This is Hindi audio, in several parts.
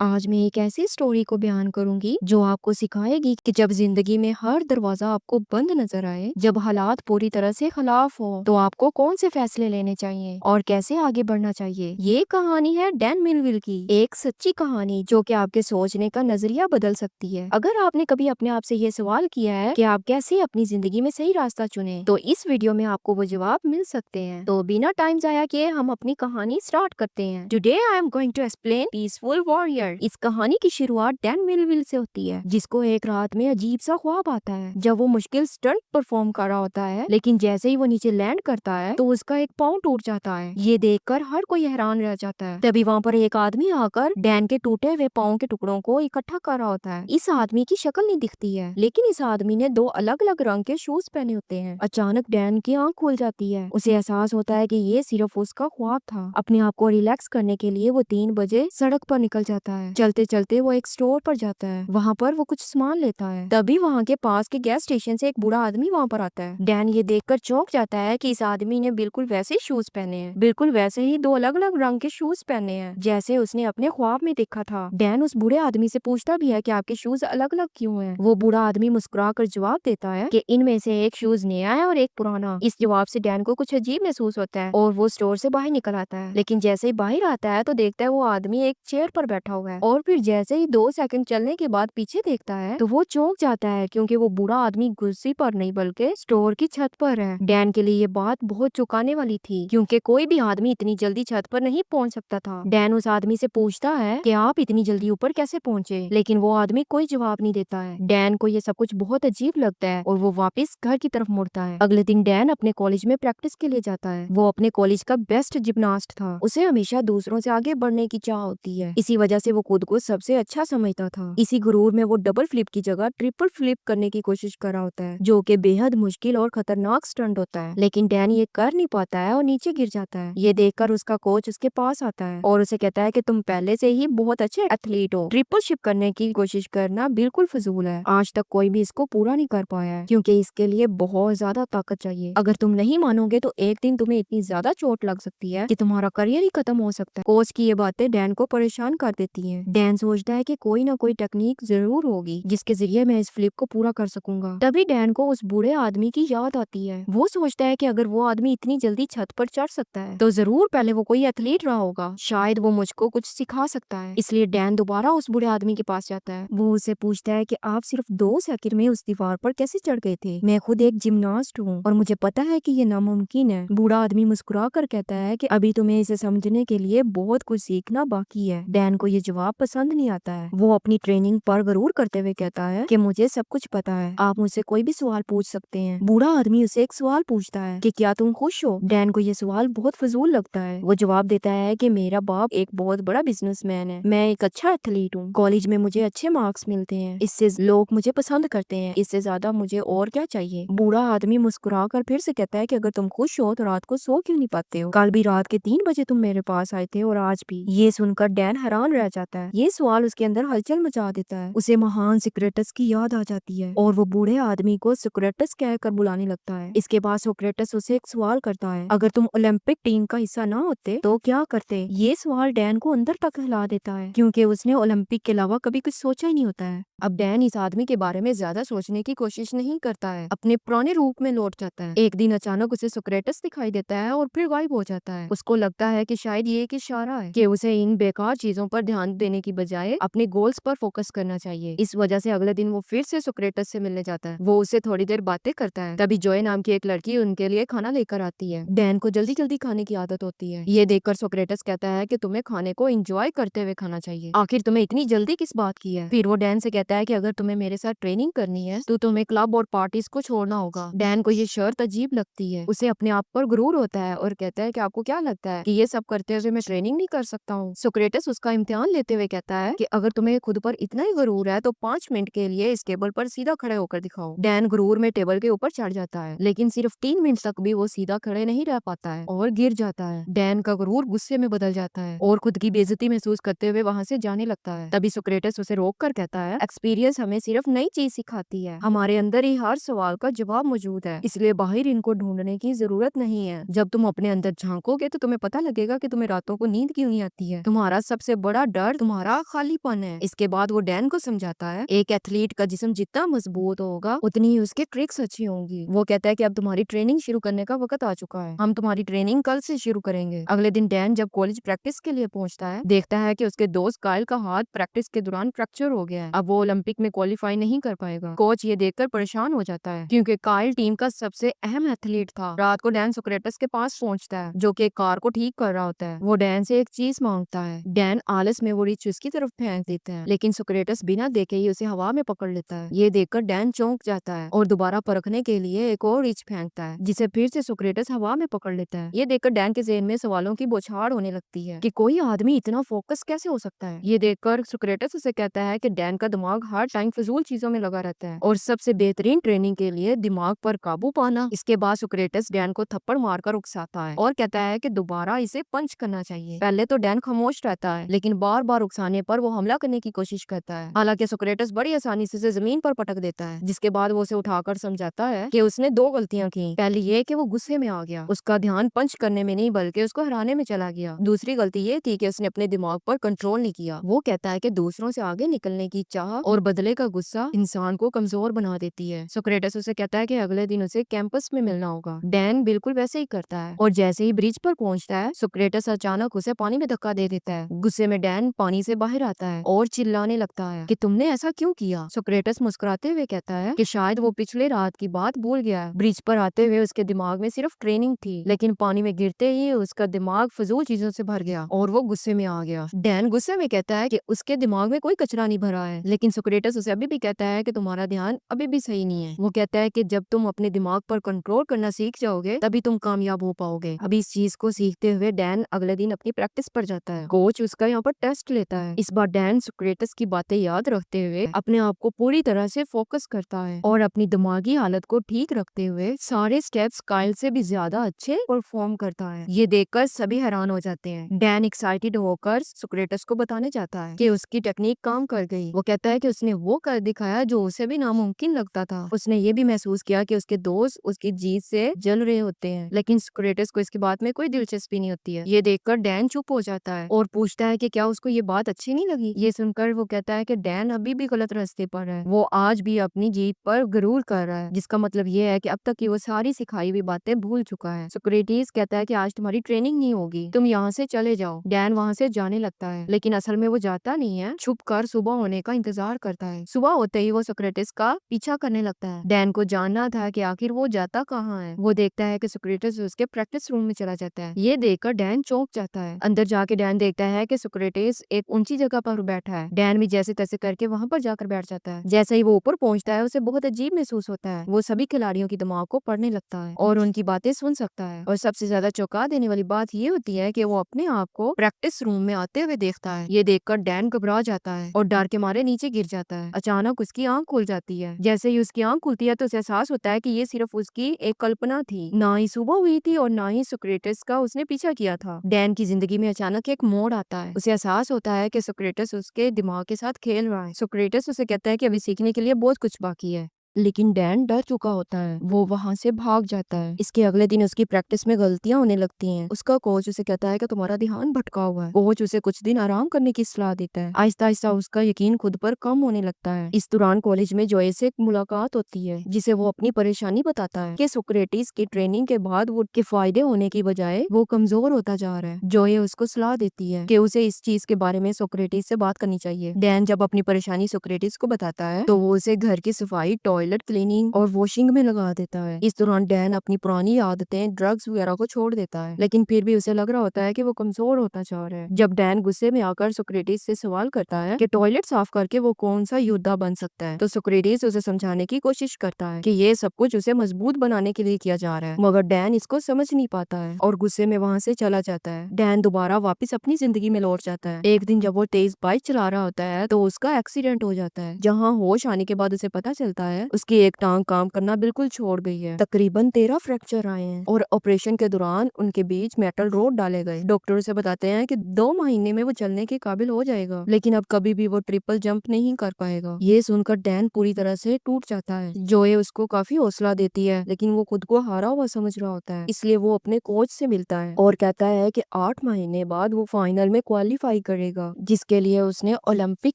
आज मैं एक ऐसी स्टोरी को बयान करूंगी जो आपको सिखाएगी कि जब जिंदगी में हर दरवाजा आपको बंद नजर आए, जब हालात पूरी तरह से खिलाफ हो, तो आपको कौन से फैसले लेने चाहिए और कैसे आगे बढ़ना चाहिए। ये कहानी है डैन मिलविल की, एक सच्ची कहानी जो कि आपके सोचने का नजरिया बदल सकती है। अगर आपने कभी अपने आप से ये सवाल किया है कि आप कैसे अपनी जिंदगी में सही रास्ता चुने, तो इस वीडियो में आपको वो जवाब मिल सकते हैं। तो बिना टाइम जाया किए हम अपनी कहानी स्टार्ट करते हैं। Today I am going to explain peaceful warrior. इस कहानी की शुरुआत डैन मिलविल से होती है, जिसको एक रात में अजीब सा ख्वाब आता है जब वो मुश्किल स्टंट परफॉर्म कर रहा होता है। लेकिन जैसे ही वो नीचे लैंड करता है तो उसका एक पाँव टूट जाता है। ये देखकर हर कोई हैरान रह जाता है। तभी वहाँ पर एक आदमी आकर डैन के टूटे हुए पाँव के टुकड़ों को इकट्ठा कर रहा होता है। इस आदमी की शक्ल नहीं दिखती है, लेकिन इस आदमी ने दो अलग अलग रंग के शूज पहने होते हैं। अचानक डैन की आंख खुल जाती है। उसे एहसास होता है कि ये सिर्फ उसका ख्वाब था। अपने आप को रिलैक्स करने के लिए वो 3 बजे सड़क पर निकल जाता है। चलते चलते वो एक स्टोर पर जाता है। वहाँ पर वो कुछ सामान लेता है। तभी वहाँ के पास के गैस स्टेशन से एक बूढ़ा आदमी वहाँ पर आता है। डैन ये देखकर चौंक जाता है कि इस आदमी ने बिल्कुल वैसे ही शूज पहने हैं, बिल्कुल वैसे ही दो अलग अलग रंग के शूज पहने हैं जैसे उसने अपने ख्वाब में देखा था। डैन उस बूढ़े आदमी से पूछता भी है कि आपके शूज अलग अलग क्यों हैं। वो बूढ़ा आदमी मुस्कुरा कर जवाब देता है कि इनमें से एक शूज नया है और एक पुराना। इस जवाब से डैन को कुछ अजीब महसूस होता है और वो स्टोर से बाहर निकल आता है। लेकिन जैसे ही बाहर आता है तो देखता है वो आदमी एक चेयर पर बैठा हुआ है, और फिर जैसे ही 2 सेकंड चलने के बाद पीछे देखता है तो वो चौंक जाता है, क्योंकि वो बूढ़ा आदमी कुर्सी पर नहीं बल्कि स्टोर की छत पर है। डैन के लिए ये बात बहुत चौंकाने वाली थी, क्योंकि कोई भी आदमी इतनी जल्दी छत पर नहीं पहुंच सकता था। डैन उस आदमी से पूछता है कि आप इतनी जल्दी ऊपर कैसे पहुंचे, लेकिन वो आदमी कोई जवाब नहीं देता है। डैन को ये सब कुछ बहुत अजीब लगता है और वो वापस घर की तरफ मुड़ता है। अगले दिन डैन अपने कॉलेज में प्रैक्टिस के लिए जाता है। वो अपने कॉलेज का बेस्ट जिम्नास्ट था। उसे हमेशा दूसरों से आगे बढ़ने की चाह होती है। इसी वजह से वो खुद को सबसे अच्छा समझता था। इसी गुरूर में वो डबल फ्लिप की जगह ट्रिपल फ्लिप करने की कोशिश कर रहा होता है, जो कि बेहद मुश्किल और खतरनाक स्टंट होता है। लेकिन डैन ये कर नहीं पाता है और नीचे गिर जाता है। ये देखकर उसका कोच उसके पास आता है और उसे कहता है कि तुम पहले से ही बहुत अच्छे एथलीट हो, ट्रिपल शिप करने की कोशिश करना बिल्कुल फजूल है। आज तक कोई भी इसको पूरा नहीं कर पाया है, क्योंकि इसके लिए बहुत ज्यादा ताकत चाहिए। अगर तुम नहीं मानोगे तो एक दिन तुम्हें इतनी ज्यादा चोट लग सकती है कि तुम्हारा करियर ही खत्म हो सकता है। कोच की ये बातें डैन को परेशान कर देती हैं। डैन सोचता है कि कोई ना कोई टेक्निक जरूर होगी जिसके जरिए मैं इस फ्लिप को पूरा कर सकूंगा। तभी डैन को उस बूढ़े आदमी की याद आती है। वो सोचता है कि अगर वो आदमी इतनी जल्दी छत पर चढ़ सकता है तो जरूर पहले वो कोई एथलीट रहा होगा, शायद वो मुझको कुछ सिखा सकता है। इसलिए डैन दोबारा उस बूढ़े आदमी के पास जाता है। वो उससे पूछता है कि आप सिर्फ 2 सेकंड में उस दीवार पर कैसे चढ़ गए थे। मैं खुद एक जिम्नास्ट हूँ और मुझे पता है कि ये नामुमकिन है। बूढ़ा आदमी मुस्कुरा कर कहता है कि अभी तुम्हें इसे समझने के लिए बहुत कुछ सीखना बाकी है। डैन को ये जवाब पसंद नहीं आता है। वो अपनी ट्रेनिंग पर गरूर करते हुए कहता है कि मुझे सब कुछ पता है, आप मुझसे कोई भी सवाल पूछ सकते हैं। बूढ़ा आदमी उसे एक सवाल पूछता है कि क्या तुम खुश हो। डैन को ये सवाल बहुत फजूल लगता है। वो जवाब देता है कि मेरा बाप एक बहुत बड़ा बिजनेसमैन है, मैं एक अच्छा एथलीट हूँ, कॉलेज में मुझे अच्छे मार्क्स मिलते हैं, इससे लोग मुझे पसंद करते हैं, इससे ज्यादा मुझे और क्या चाहिए। बूढ़ा आदमी मुस्कुरा कर फिर से कहता है कि अगर तुम खुश हो तो रात को सो क्यों नहीं पाते हो। कल भी रात के 3 बजे तुम मेरे पास आए थे और आज भी। ये सुनकर डैन हैरान रह जाता है। ये सवाल उसके अंदर हलचल मचा देता है। उसे महान सोक्रेटिस की याद आ जाती है और वो बूढ़े आदमी को सोक्रेटिस कहकर बुलाने लगता है। इसके बाद सोक्रेटिस उसे एक सवाल करता है, अगर तुम ओलंपिक टीम का हिस्सा ना होते तो क्या करते। ये सवाल डैन को अंदर तक हिला देता है, क्योंकि उसने ओलंपिक के अलावा कभी कुछ सोचा ही नहीं होता है। अब डैन इस आदमी के बारे में ज्यादा सोचने की कोशिश नहीं करता है, अपने पुराने रूप में लौट जाता है। एक दिन अचानक उसे सोक्रेटिस दिखाई देता है और फिर गायब हो जाता है। उसको लगता है कि शायद ये एक इशारा है कि उसे इन बेकार चीजों पर ध्यान देने की बजाय अपने गोल्स पर फोकस करना चाहिए। इस वजह से अगले दिन वो फिर से सोक्रेटिस से मिलने जाता है। वो उससे थोड़ी देर बातें करता है। तभी जॉय नाम की एक लड़की उनके लिए खाना लेकर आती है। डैन को जल्दी जल्दी खाने की आदत होती है। ये देखकर सोक्रेटिस कहता है कि तुम्हें खाने को एंजॉय करते हुए खाना चाहिए, आखिर तुम्हें इतनी जल्दी किस बात की है। फिर वो डैन से कहता है कि अगर तुम्हें मेरे साथ ट्रेनिंग करनी है तो तुम्हें क्लब और पार्टीज को छोड़ना होगा। डैन को ये शर्त अजीब लगती है। उसे अपने आप पर गुरूर होता है और कहता है कि आपको क्या लगता है कि ये सब करते हुए मैं ट्रेनिंग नहीं कर सकता हूँ। सोक्रेटिस उसका इम्तिहान लेते हुए कहता है कि अगर तुम्हें खुद पर इतना ही गुरूर है तो 5 मिनट के लिए इस टेबल पर सीधा खड़े होकर दिखाओ। डैन गुरूर में टेबल के ऊपर चढ़ जाता है, लेकिन सिर्फ 3 मिनट तक भी वो सीधा खड़े नहीं रह पाता है और गिर जाता है। डैन का गुरूर गुस्से में बदल जाता है और खुद की बेइज्जती महसूस करते हुए वहाँ से जाने लगता है। तभी सोक्रेटिस उसे रोक कर कहता है, एक्सपीरियंस हमें सिर्फ नई चीज सिखाती है, हमारे अंदर ही हर सवाल का जवाब मौजूद है, इसलिए बाहर इनको ढूंढने की जरूरत नहीं है। जब तुम अपने अंदर झांकोगे तो तुम्हें पता लगेगा कि तुम्हें रातों को नींद क्यों नहीं आती है। तुम्हारा सबसे बड़ा डर अंदर तुम्हारा खालीपन है। इसके बाद वो डैन को समझाता है एक एथलीट का जिस्म जितना मजबूत होगा उतनी ही उसके ट्रिक्स अच्छी होंगी। वो कहता है कि अब तुम्हारी ट्रेनिंग शुरू करने का वक्त आ चुका है, हम तुम्हारी ट्रेनिंग कल से शुरू करेंगे। अगले दिन डैन जब कॉलेज प्रैक्टिस के लिए पहुंचता है, देखता है कि उसके दोस्त काइल का हाथ प्रैक्टिस के दौरान फ्रैक्चर हो गया है। अब वो ओलंपिक में क्वालिफाई नहीं कर पाएगा। कोच ये देखकर परेशान हो जाता है क्योंकि काइल टीम का सबसे अहम एथलीट था। रात को डैन सोक्रेटिस के पास पहुंचता है जो कि एक कार को ठीक कर रहा होता है। वो डैन से एक चीज मांगता है। डैन आलस में वो रिच उसकी तरफ फेंक देता है, लेकिन सोक्रेटिस बिना देखे ही उसे हवा में पकड़ लेता है। ये देखकर डैन चौंक जाता है और दोबारा परखने के लिए एक और रिच फेंकता है, जिसे फिर से सोक्रेटिस हवा में पकड़ लेता है। ये देखकर डैन के ज़हन में सवालों की बौछार होने लगती है कि कोई आदमी इतना फोकस कैसे हो सकता है। ये देखकर सोक्रेटिस उसे कहता है कि डैन का दिमाग हर टाइम फजूल चीजों में लगा रहता है और सबसे बेहतरीन ट्रेनिंग के लिए दिमाग पर काबू पाना। इसके बाद सोक्रेटिस डैन को थप्पड़ मारकर उकसाता है और कहता है कि दोबारा इसे पंच करना चाहिए। पहले तो डैन खामोश रहता है, लेकिन बार बार उकसाने पर वो हमला करने की कोशिश करता है। हालांकि सोक्रेटिस बड़ी आसानी से उसे जमीन पर पटक देता है, जिसके बाद वो उसे उठाकर समझाता है कि उसने दो गलतियां की। पहली ये कि वो गुस्से में आ गया, उसका ध्यान पंच करने में नहीं बल्कि उसको हराने में चला गया। दूसरी गलती ये थी कि उसने अपने दिमाग पर कंट्रोल नहीं किया। वो कहता है कि दूसरों से आगे निकलने की चाह और बदले का गुस्सा इंसान को कमजोर बना देती है। सोक्रेटिस उसे कहता है कि अगले दिन उसे कैंपस में मिलना होगा। डैन बिल्कुल वैसे ही करता है और जैसे ही ब्रिज पर पहुंचता है, सोक्रेटिस अचानक उसे पानी में धक्का दे देता है। गुस्से में डैन पानी से बाहर आता है और चिल्लाने लगता है कि तुमने ऐसा क्यों किया। सोक्रेटिस मुस्कुराते हुए कहता है कि शायद वो पिछले रात की बात भूल गया है। ब्रिज पर आते हुए उसके दिमाग में सिर्फ ट्रेनिंग थी, लेकिन पानी में गिरते ही उसका दिमाग फजूल चीजों से भर गया और वो गुस्से में आ गया। डैन गुस्से में कहता है कि उसके दिमाग में कोई कचरा नहीं भरा है, लेकिन सोक्रेटिस उसे अभी भी कहता है कि तुम्हारा ध्यान अभी भी सही नहीं है। वो कहता है कि जब तुम अपने दिमाग पर कंट्रोल करना सीख जाओगे तभी तुम कामयाब हो पाओगे। अभी इस चीज को सीखते हुए डैन अगले दिन अपनी प्रैक्टिस पर जाता है। कोच उसका यहाँ पर टेस्ट लेता है। इस बार डैन सोक्रेटिस की बातें याद रखते हुए अपने आप को पूरी तरह से फोकस करता है और अपनी दिमागी हालत को ठीक रखते हुए सारे स्टेप्स काइल से भी ज्यादा अच्छे परफॉर्म करता है। ये देखकर सभी हैरान हो जाते हैं। डैन एक्साइटेड होकर सोक्रेटिस को बताने चाहता है कि उसकी टेक्निक काम कर गई। वो कहता है कि उसने वो कर दिखाया जो उसे भी नामुमकिन लगता था। उसने ये भी महसूस किया कि उसके दोस्त उसकी जीत से जल रहे होते हैं, लेकिन सोक्रेटिस को इसकी बात में कोई दिलचस्पी नहीं होती है। ये देखकर डैन चुप हो जाता है और पूछता है कि क्या उसको ये बात अच्छी नहीं लगी। ये सुनकर वो कहता है कि डैन अभी भी गलत रास्ते पर है। वो आज भी अपनी जीत पर गरूर कर रहा है, जिसका मतलब ये है कि अब तक की वो सारी सिखाई हुई बातें भूल चुका है। सोक्रेटिस कहता है कि आज तुम्हारी ट्रेनिंग नहीं होगी, तुम यहाँ से चले जाओ। डैन वहाँ से जाने लगता है, लेकिन असल में वो जाता नहीं है, छुप कर सुबह होने का इंतजार करता है। सुबह होते ही वो सोक्रेटिस का पीछा करने लगता है। डैन को जानना था कि आखिर वो जाता कहाँ है। वो देखता है कि सोक्रेटिस उसके प्रैक्टिस रूम में चला जाता है। ये देखकर डैन चौंक जाता है। अंदर जाके डैन देखता है कि सोक्रेटिस एक ऊंची जगह पर बैठा है। डैन भी जैसे तैसे करके वहाँ पर जाकर बैठ जाता है। जैसे ही वो ऊपर पहुंचता है उसे बहुत अजीब महसूस होता है। वो सभी खिलाड़ियों की दिमाग को पढ़ने लगता है और उनकी बातें सुन सकता है। और सबसे ज्यादा चौंका देने वाली बात ये होती है कि वो अपने आप को प्रैक्टिस रूम में आते हुए देखता है। ये देखकर डैन घबरा जाता है और डर के मारे नीचे गिर जाता है। अचानक उसकी आंख खुल जाती है। जैसे ही उसकी आंख खुलती है तो उसे एहसास होता है कि ये सिर्फ उसकी एक कल्पना थी। ना ही सुबह हुई थी और ना ही सोक्रेटिस का उसने पीछा किया था। डैन की जिंदगी में अचानक एक मोड़ आता है। उसे एहसास होता है कि सोक्रेटिस उसके दिमाग के साथ खेल रहा है। सोक्रेटिस उसे कहता है कि अभी सीखने के लिए बहुत कुछ बाकी है, लेकिन डैन डर चुका होता है। वो वहाँ से भाग जाता है। इसके अगले दिन उसकी प्रैक्टिस में गलतियां होने लगती हैं। उसका कोच उसे कहता है कि तुम्हारा ध्यान भटका हुआ है। कोच उसे कुछ दिन आराम करने की सलाह देता है। आहिस्ता आहिस्ता उसका यकीन खुद पर कम होने लगता है। इस दौरान कॉलेज में जोए से एक मुलाकात होती है, जिसे वो अपनी परेशानी बताता है कि सोक्रेटिस की ट्रेनिंग के बाद वो के फायदे होने की बजाय वो कमजोर होता जा रहा है। जोए उसको सलाह देती है कि उसे इस चीज के बारे में सोक्रेटिस से बात करनी चाहिए। डैन जब अपनी परेशानी सोक्रेटिस को बताता है तो वो उसे घर की सफाई, टॉयलेट क्लीनिंग और वॉशिंग में लगा देता है। इस दौरान डैन अपनी पुरानी आदतें, ड्रग्स वगैरह को छोड़ देता है, लेकिन फिर भी उसे लग रहा होता है कि वो कमजोर होता जा रहा है। जब डैन गुस्से में आकर सोक्रेटिस से सवाल करता है कि टॉयलेट साफ करके वो कौन सा योद्धा बन सकता है, तो सोक्रेटिस उसे समझाने की कोशिश करता है कि ये सब कुछ उसे मजबूत बनाने के लिए किया जा रहा है, मगर डैन इसको समझ नहीं पाता है और गुस्से में वहाँ से चला जाता है। डैन दोबारा वापस अपनी जिंदगी में लौट जाता है। एक दिन जब वो तेज बाइक चला रहा होता है तो उसका एक्सीडेंट हो जाता है, जहाँ होश आने के बाद उसे पता चलता है उसकी एक टांग काम करना बिल्कुल छोड़ गई है। तकरीबन 13 फ्रैक्चर आए हैं और ऑपरेशन के दौरान उनके बीच मेटल रोड डाले गए। डॉक्टर उसे बताते हैं कि 2 महीने में वो चलने के काबिल हो जाएगा, लेकिन अब कभी भी वो ट्रिपल जंप नहीं कर पाएगा। ये सुनकर डैन पूरी तरह से टूट जाता है। जोए उसको काफी हौसला देती है, लेकिन वो खुद को हारा हुआ समझ रहा होता है, इसलिए वो अपने कोच से मिलता है और कहता है कि 8 महीने बाद वो फाइनल में क्वालिफाई करेगा, जिसके लिए उसने ओलंपिक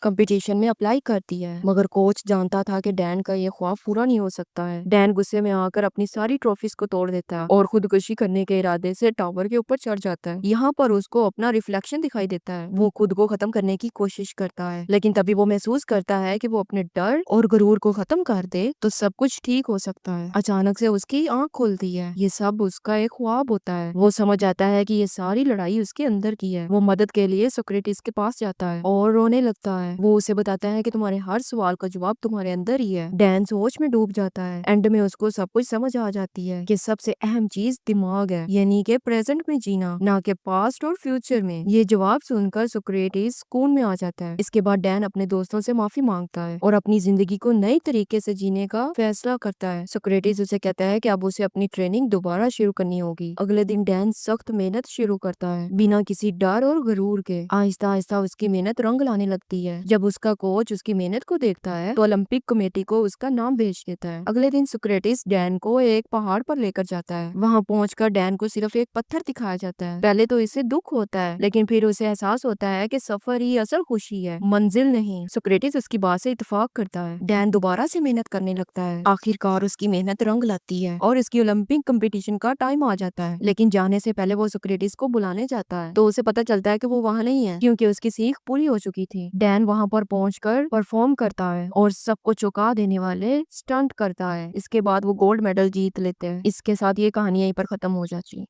कंपटीशन में अप्लाई कर दिया है। मगर कोच जानता था कि डैन का ये ख्वाब पूरा नहीं हो सकता है। डैन गुस्से में आकर अपनी सारी ट्रॉफीज को तोड़ देता है और खुदकुशी करने के इरादे से टावर के ऊपर चढ़ जाता है। यहाँ पर उसको अपना रिफ्लेक्शन दिखाई देता है। वो खुद को खत्म करने की कोशिश करता है, लेकिन तभी वो महसूस करता है कि वो अपने डर और गरूर को खत्म कर दे तो सब कुछ ठीक हो सकता है। अचानक से उसकी आंख खुलती है। ये सब उसका एक ख्वाब होता है। वो समझ जाता है कि ये सारी लड़ाई उसके अंदर की है। वो मदद के लिए सोक्रेटिस के पास जाता है और रोने लगता है। वो उसे बताता है कि तुम्हारे हर सवाल का जवाब तुम्हारे अंदर ही है। डैन सोच में डूब जाता है। एंड में उसको सब कुछ समझ आ जाती है कि सबसे अहम चीज दिमाग है, यानी कि प्रेजेंट में जीना, ना कि पास्ट और फ्यूचर में। ये जवाब सुनकर सोक्रेटिस सुकून में आ जाता है। इसके बाद डैन अपने दोस्तों से माफी मांगता है और अपनी जिंदगी को नई तरीके से जीने का फैसला करता है। सोक्रेटिस उसे कहता है कि अब उसे अपनी ट्रेनिंग दोबारा शुरू करनी होगी। अगले दिन डैन सख्त मेहनत शुरू करता है, बिना किसी डर और गरूर के। आहिस्ता आहिस्ता उसकी मेहनत रंग लाने लगती है। जब उसका कोच उसकी मेहनत को देखता है तो ओलंपिक कमेटी को उसका नाम भेज देता है। अगले दिन सोक्रेटिस डैन को एक पहाड़ पर लेकर जाता है। वहाँ पहुंचकर डैन को सिर्फ एक पत्थर दिखाया जाता है। पहले तो इसे दुख होता है, लेकिन फिर उसे एहसास होता है कि सफर ही असल खुशी है, मंजिल नहीं। सोक्रेटिस उसकी बात से इत्तेफाक करता है। डैन दोबारा से मेहनत करने लगता है। आखिरकार उसकी मेहनत रंग लाती है और इसकी ओलंपिक कंपटीशन का टाइम आ जाता है। लेकिन जाने से पहले वो सोक्रेटिस को बुलाने जाता है तो उसे पता चलता है कि वो वहाँ नहीं है, क्योंकि उसकी सीख पूरी हो चुकी थी। डैन वहाँ पर पहुंचकर परफॉर्म करता है और सबको चौंका देने वाले स्टंट करता है। इसके बाद वो गोल्ड मेडल जीत लेते हैं। इसके साथ ये कहानी यहीं पर खत्म हो जाती है।